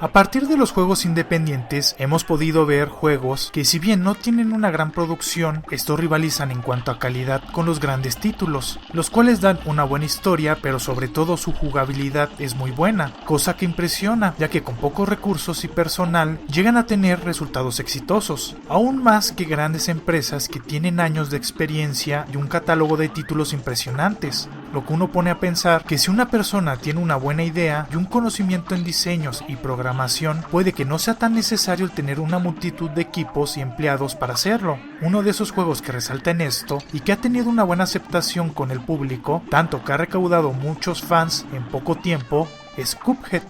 A partir de los juegos independientes hemos podido ver juegos que, si bien no tienen una gran producción, estos rivalizan en cuanto a calidad con los grandes títulos, los cuales dan una buena historia, pero sobre todo su jugabilidad es muy buena, cosa que impresiona, ya que con pocos recursos y personal llegan a tener resultados exitosos, aún más que grandes empresas que tienen años de experiencia y un catálogo de títulos impresionantes, lo que uno pone a pensar que si una persona tiene una buena idea y un conocimiento en diseños y programación, puede que no sea tan necesario el tener una multitud de equipos y empleados para hacerlo. Uno de esos juegos que resalta en esto y que ha tenido una buena aceptación con el público, tanto que ha recaudado muchos fans en poco tiempo, es Cuphead.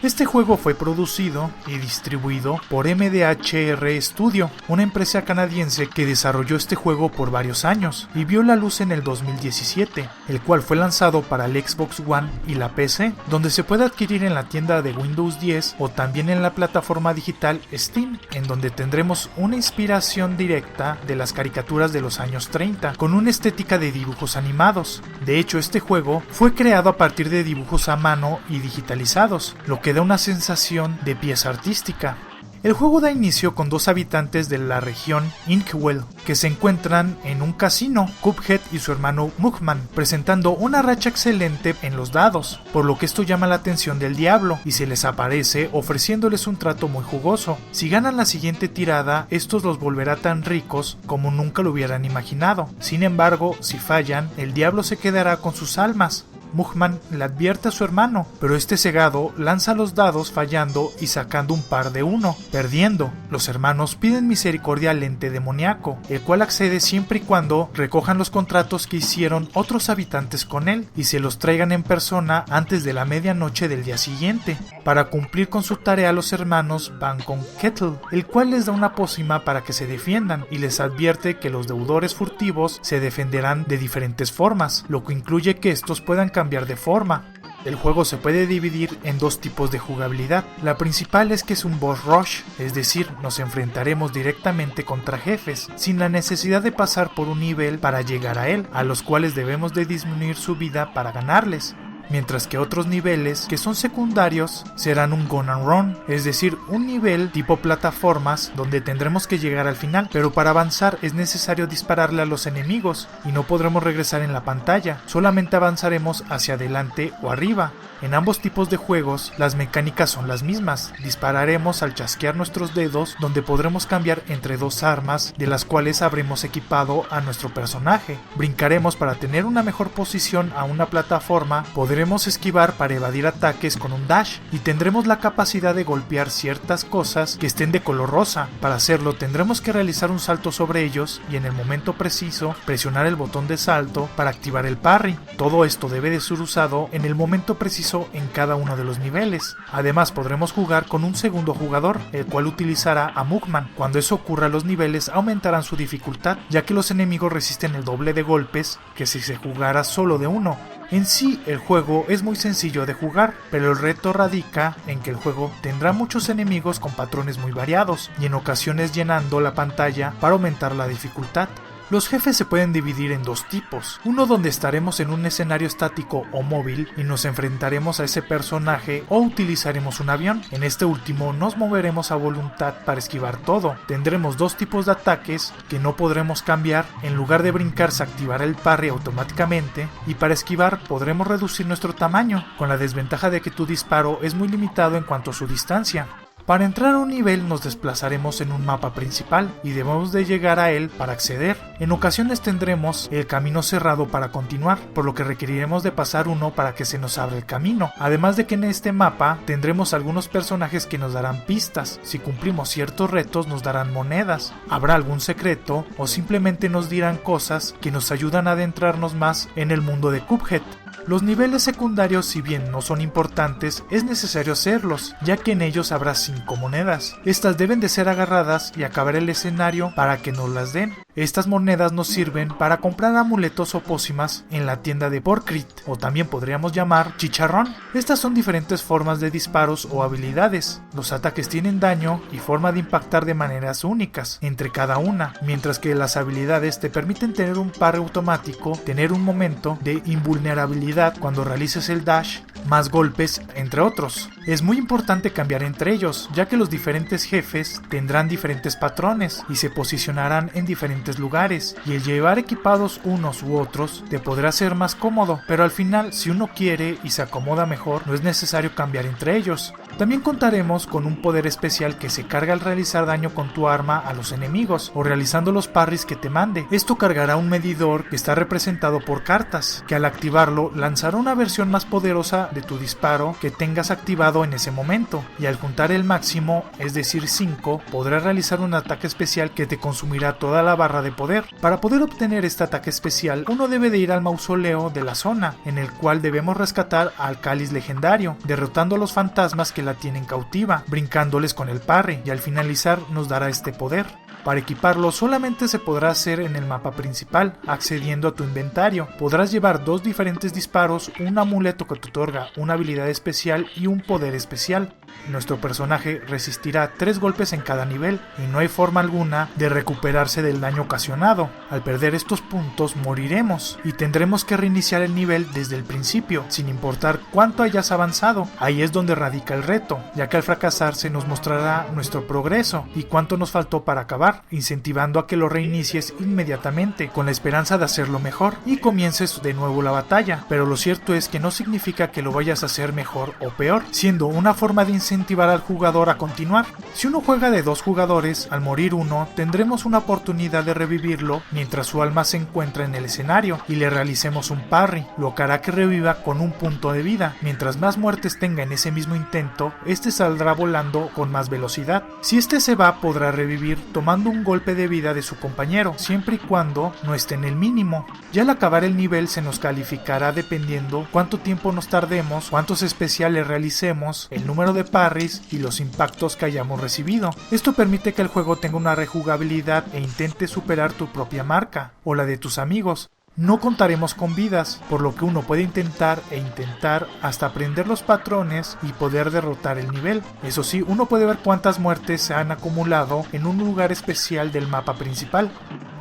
Este juego fue producido y distribuido por MDHR Studio, una empresa canadiense que desarrolló este juego por varios años y vio la luz en el 2017, el cual fue lanzado para el Xbox One y la PC, donde se puede adquirir en la tienda de Windows 10 o también en la plataforma digital Steam, en donde tendremos una inspiración directa de las caricaturas de los años 30, con una estética de dibujos animados. De hecho, este juego fue creado a partir de dibujos a mano y digitalizados, lo que da una sensación de pieza artística. El juego da inicio con dos habitantes de la región Inkwell que se encuentran en un casino, Cuphead y su hermano Mugman, presentando una racha excelente en los dados, por lo que esto llama la atención del diablo y se les aparece ofreciéndoles un trato muy jugoso. Si ganan la siguiente tirada, estos los volverá tan ricos como nunca lo hubieran imaginado. Sin embargo, si fallan, el diablo se quedará con sus almas. Mugman le advierte a su hermano, pero este cegado lanza los dados fallando y sacando un par de 1, perdiendo. Los hermanos piden misericordia al ente demoníaco, el cual accede siempre y cuando recojan los contratos que hicieron otros habitantes con él y se los traigan en persona antes de la medianoche del día siguiente. Para cumplir con su tarea, los hermanos van con Kettle, el cual les da una pócima para que se defiendan y les advierte que los deudores furtivos se defenderán de diferentes formas, lo que incluye que estos puedan cambiar de forma. El juego se puede dividir en dos tipos de jugabilidad. La principal es que es un boss rush, es decir, nos enfrentaremos directamente contra jefes, sin la necesidad de pasar por un nivel para llegar a él, a los cuales debemos de disminuir su vida para ganarles. Mientras que otros niveles, que son secundarios, serán un gun and run, es decir, un nivel tipo plataformas donde tendremos que llegar al final, pero para avanzar es necesario dispararle a los enemigos y no podremos regresar en la pantalla, solamente avanzaremos hacia adelante o arriba. En ambos tipos de juegos, las mecánicas son las mismas. Dispararemos al chasquear nuestros dedos, donde podremos cambiar entre dos armas, de las cuales habremos equipado a nuestro personaje. Brincaremos para tener una mejor posición a una plataforma, podremos esquivar para evadir ataques con un dash, y tendremos la capacidad de golpear ciertas cosas que estén de color rosa. Para hacerlo tendremos que realizar un salto sobre ellos, y en el momento preciso, presionar el botón de salto para activar el parry. Todo esto debe de ser usado en el momento preciso en cada uno de los niveles. Además podremos jugar con un segundo jugador, el cual utilizará a Mugman. Cuando eso ocurra, los niveles aumentarán su dificultad, ya que los enemigos resisten el doble de golpes que si se jugara solo de uno. En sí, el juego es muy sencillo de jugar, pero el reto radica en que el juego tendrá muchos enemigos con patrones muy variados, y en ocasiones llenando la pantalla para aumentar la dificultad. Los jefes se pueden dividir en dos tipos, uno donde estaremos en un escenario estático o móvil y nos enfrentaremos a ese personaje o utilizaremos un avión. En este último nos moveremos a voluntad para esquivar todo. Tendremos dos tipos de ataques que no podremos cambiar, en lugar de brincar se activará el parry automáticamente y para esquivar podremos reducir nuestro tamaño, con la desventaja de que tu disparo es muy limitado en cuanto a su distancia. Para entrar a un nivel nos desplazaremos en un mapa principal y debemos de llegar a él para acceder. En ocasiones tendremos el camino cerrado para continuar, por lo que requeriremos de pasar uno para que se nos abra el camino. Además de que en este mapa tendremos algunos personajes que nos darán pistas. Si cumplimos ciertos retos nos darán monedas, habrá algún secreto o simplemente nos dirán cosas que nos ayudan a adentrarnos más en el mundo de Cuphead. Los niveles secundarios, si bien no son importantes, es necesario hacerlos, ya que en ellos habrá 5 monedas. Estas deben de ser agarradas y acabar el escenario para que nos las den. Estas monedas nos sirven para comprar amuletos o pócimas en la tienda de Porcrit, o también podríamos llamar chicharrón. Estas son diferentes formas de disparos o habilidades. Los ataques tienen daño y forma de impactar de maneras únicas entre cada una, mientras que las habilidades te permiten tener un parry automático, tener un momento de invulnerabilidad cuando realices el dash, más golpes, entre otros. Es muy importante cambiar entre ellos, ya que los diferentes jefes tendrán diferentes patrones y se posicionarán en diferentes lugares, y el llevar equipados unos u otros te podrá ser más cómodo, pero al final, si uno quiere y se acomoda mejor, no es necesario cambiar entre ellos. También contaremos con un poder especial que se carga al realizar daño con tu arma a los enemigos o realizando los parries que te mande. Esto cargará un medidor que está representado por cartas, que al activarlo lanzará una versión más poderosa de tu disparo que tengas activado en ese momento, y al juntar el máximo, es decir 5, podrás realizar un ataque especial que te consumirá toda la barra de poder. Para poder obtener este ataque especial, uno debe de ir al mausoleo de la zona, en el cual debemos rescatar al cáliz legendario, derrotando a los fantasmas que la tienen cautiva, brincándoles con el parry, y al finalizar nos dará este poder. Para equiparlo solamente se podrá hacer en el mapa principal, accediendo a tu inventario. Podrás llevar 2 diferentes disparos, un amuleto que te otorga una habilidad especial y un poder especial. Nuestro personaje resistirá 3 golpes en cada nivel y no hay forma alguna de recuperarse del daño ocasionado. Al perder estos puntos moriremos y tendremos que reiniciar el nivel desde el principio, sin importar cuánto hayas avanzado. Ahí es donde radica el reto, ya que al fracasar se nos mostrará nuestro progreso y cuánto nos faltó para acabar, incentivando a que lo reinicies inmediatamente con la esperanza de hacerlo mejor y comiences de nuevo la batalla. Pero lo cierto es que no significa que lo vayas a hacer mejor o peor, siendo una forma de incentivar al jugador a continuar. Si uno juega de 2 jugadores, al morir uno, tendremos una oportunidad de revivirlo mientras su alma se encuentra en el escenario y le realicemos un parry, lo que hará que reviva con un punto de vida. Mientras más muertes tenga en ese mismo intento, este saldrá volando con más velocidad. Si este se va, podrá revivir tomando un golpe de vida de su compañero, siempre y cuando no esté en el mínimo. Ya al acabar el nivel se nos calificará dependiendo cuánto tiempo nos tardemos, cuántos especiales realicemos, el número de parries y los impactos que hayamos recibido. Esto permite que el juego tenga una rejugabilidad e intente superar tu propia marca o la de tus amigos. No contaremos con vidas, por lo que uno puede intentar hasta aprender los patrones y poder derrotar el nivel. Eso sí, uno puede ver cuántas muertes se han acumulado en un lugar especial del mapa principal.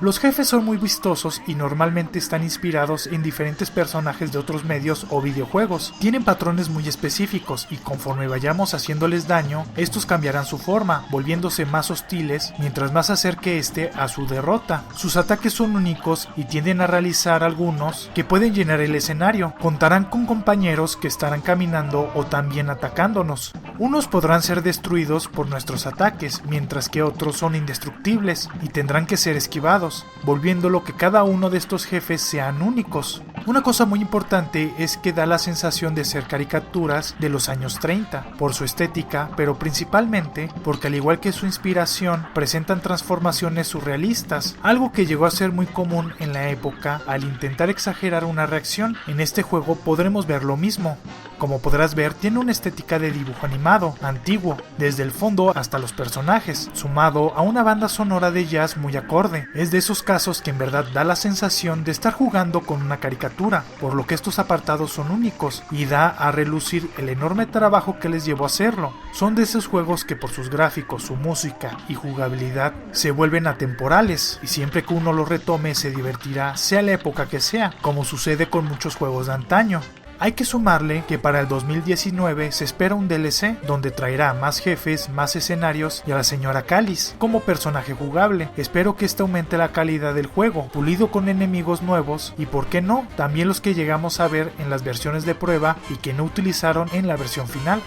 Los jefes son muy vistosos y normalmente están inspirados en diferentes personajes de otros medios o videojuegos. Tienen patrones muy específicos y conforme vayamos haciéndoles daño, estos cambiarán su forma, volviéndose más hostiles mientras más acerque este a su derrota. Sus ataques son únicos y tienden a realizar algunos que pueden llenar el escenario. Contarán con compañeros que estarán caminando o también atacándonos. Unos podrán ser destruidos por nuestros ataques, mientras que otros son indestructibles y tendrán que ser esquivados, volviéndolo que cada uno de estos jefes sean únicos. Una cosa muy importante es que da la sensación de ser caricaturas de los años 30, por su estética, pero principalmente porque al igual que su inspiración, presentan transformaciones surrealistas, algo que llegó a ser muy común en la época al intentar exagerar una reacción. En este juego podremos ver lo mismo. Como podrás ver, tiene una estética de dibujo animado, antiguo, desde el fondo hasta los personajes, sumado a una banda sonora de jazz muy acorde. Es de esos casos que en verdad da la sensación de estar jugando con una caricatura, por lo que estos apartados son únicos y da a relucir el enorme trabajo que les llevó a hacerlo. Son de esos juegos que por sus gráficos, su música y jugabilidad se vuelven atemporales y siempre que uno los retome se divertirá, sea la época que sea, como sucede con muchos juegos de antaño. Hay que sumarle que para el 2019 se espera un DLC donde traerá más jefes, más escenarios y a la señora Cáliz como personaje jugable. Espero que esto aumente la calidad del juego, pulido con enemigos nuevos y por qué no, también los que llegamos a ver en las versiones de prueba y que no utilizaron en la versión final.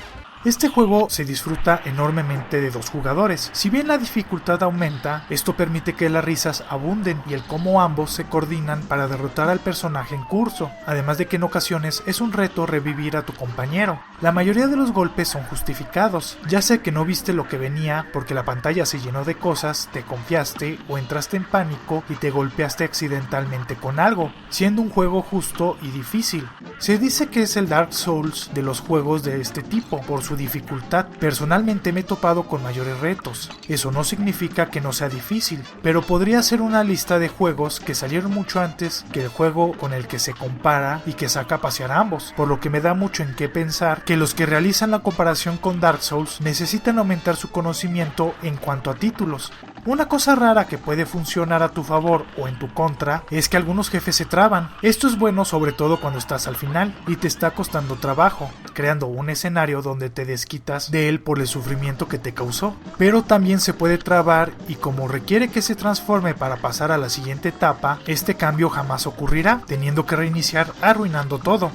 Este juego se disfruta enormemente de 2 jugadores. Si bien la dificultad aumenta, esto permite que las risas abunden y el cómo ambos se coordinan para derrotar al personaje en curso, además de que en ocasiones es un reto revivir a tu compañero. La mayoría de los golpes son justificados, ya sea que no viste lo que venía porque la pantalla se llenó de cosas, te confiaste o entraste en pánico y te golpeaste accidentalmente con algo, siendo un juego justo y difícil. Se dice que es el Dark Souls de los juegos de este tipo, por su su dificultad. Personalmente me he topado con mayores retos. Eso no significa que no sea difícil, pero podría ser una lista de juegos que salieron mucho antes que el juego con el que se compara y que saca a pasear a ambos, por lo que me da mucho en qué pensar que los que realizan la comparación con Dark Souls necesitan aumentar su conocimiento en cuanto a títulos. Una cosa rara que puede funcionar a tu favor o en tu contra es que algunos jefes se traban. Esto es bueno sobre todo cuando estás al final y te está costando trabajo, creando un escenario donde te desquitas de él por el sufrimiento que te causó. Pero también se puede trabar y como requiere que se transforme para pasar a la siguiente etapa, este cambio jamás ocurrirá, teniendo que reiniciar arruinando todo.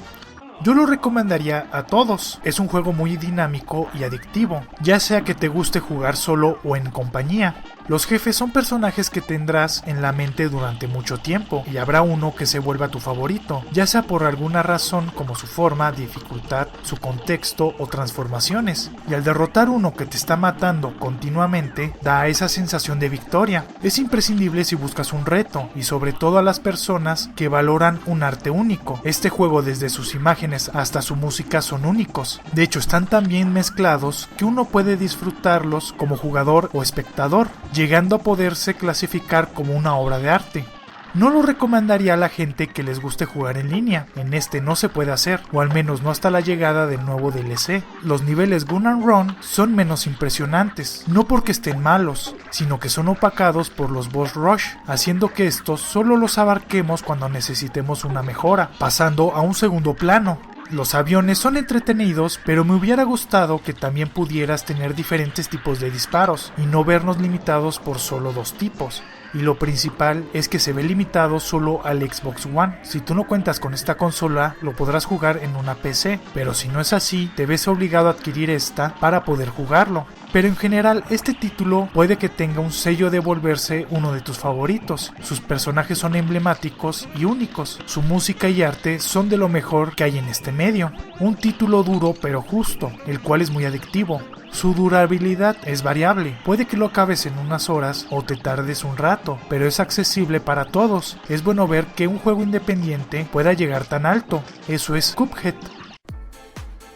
Yo lo recomendaría a todos, es un juego muy dinámico y adictivo, ya sea que te guste jugar solo o en compañía. Los jefes son personajes que tendrás en la mente durante mucho tiempo y habrá uno que se vuelva tu favorito, ya sea por alguna razón como su forma, dificultad, su contexto o transformaciones. Y al derrotar uno que te está matando continuamente, da esa sensación de victoria. Es imprescindible si buscas un reto y sobre todo a las personas que valoran un arte único. Este juego desde sus imágenes hasta su música son únicos. De hecho están tan bien mezclados que uno puede disfrutarlos como jugador o espectador, llegando a poderse clasificar como una obra de arte. No lo recomendaría a la gente que les guste jugar en línea, en este no se puede hacer, o al menos no hasta la llegada del nuevo DLC. Los niveles Gun and Run son menos impresionantes, no porque estén malos, sino que son opacados por los boss rush, haciendo que estos solo los abarquemos cuando necesitemos una mejora, pasando a un segundo plano. Los aviones son entretenidos, pero me hubiera gustado que también pudieras tener diferentes tipos de disparos y no vernos limitados por solo dos tipos. Y lo principal es que se ve limitado solo al Xbox One. Si tú no cuentas con esta consola, lo podrás jugar en una PC, pero si no es así, te ves obligado a adquirir esta para poder jugarlo. Pero en general, este título puede que tenga un sello de volverse uno de tus favoritos. Sus personajes son emblemáticos y únicos. Su música y arte son de lo mejor que hay en este medio. Un título duro pero justo, el cual es muy adictivo. Su durabilidad es variable, puede que lo acabes en unas horas o te tardes un rato, pero es accesible para todos. Es bueno ver que un juego independiente pueda llegar tan alto. Eso es Cuphead.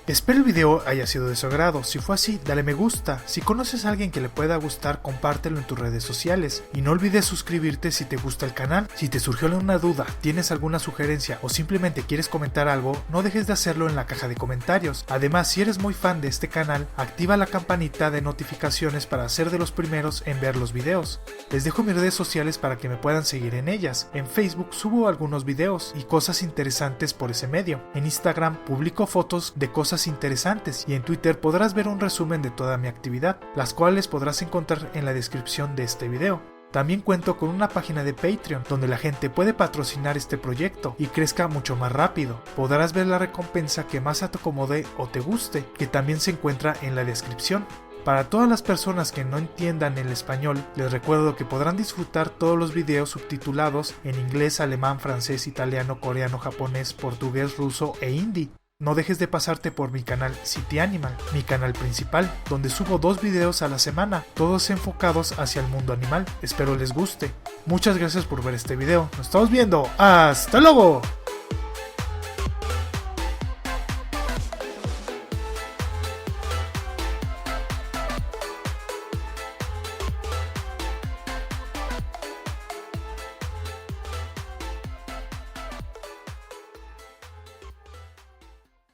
Espero el video haya sido de su agrado. Si fue así, dale me gusta. Si conoces a alguien que le pueda gustar, compártelo en tus redes sociales. Y no olvides suscribirte si te gusta el canal. Si te surgió alguna duda, tienes alguna sugerencia o simplemente quieres comentar algo, no dejes de hacerlo en la caja de comentarios. Además, si eres muy fan de este canal, activa la campanita de notificaciones para ser de los primeros en ver los videos. Les dejo mis redes sociales para que me puedan seguir en ellas. En Facebook subo algunos videos y cosas interesantes por ese medio. En Instagram publico fotos de cosas interesantes y en Twitter podrás ver un resumen de toda mi actividad, las cuales podrás encontrar en la descripción de este video. También cuento con una página de Patreon donde la gente puede patrocinar este proyecto y crezca mucho más rápido. Podrás ver la recompensa que más te acomode o te guste, que también se encuentra en la descripción. Para todas las personas que no entiendan el español, les recuerdo que podrán disfrutar todos los videos subtitulados en inglés, alemán, francés, italiano, coreano, japonés, portugués, ruso e hindi. No dejes de pasarte por mi canal City Animal, mi canal principal, donde subo 2 videos a la semana, todos enfocados hacia el mundo animal. Espero les guste. Muchas gracias por ver este video. Nos estamos viendo. ¡Hasta luego!